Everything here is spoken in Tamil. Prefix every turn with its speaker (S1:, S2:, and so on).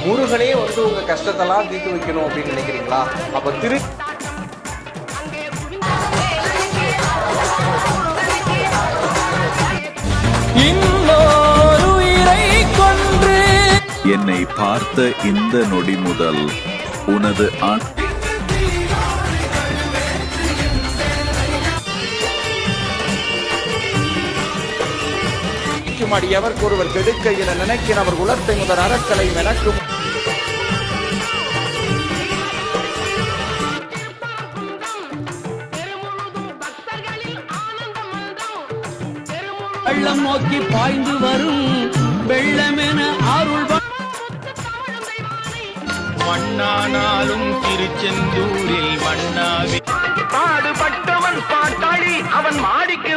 S1: முருகனே வந்து உங்க கஷ்டத்தெல்லாம் தீர்த்து வைக்கணும் அப்படின்னு நினைக்கிறீங்களா? அப்ப
S2: என்னை பார்த்த இந்த நொடி முதல் உனது
S1: அடியவர் ஒருவர் கெடுக்க என நினைக்கிறவர் குலத்தை முதல் அறக்கலை எனக்கும்
S3: வெள்ளம் நோக்கி பாய்ந்து வரும் வெள்ளமென அருள்
S4: மண்ணானாலும் திருச்செந்தூரில் மண்ணாவி பாடுபட்டவன் பாட்டாளி அவன் மாடிக்கு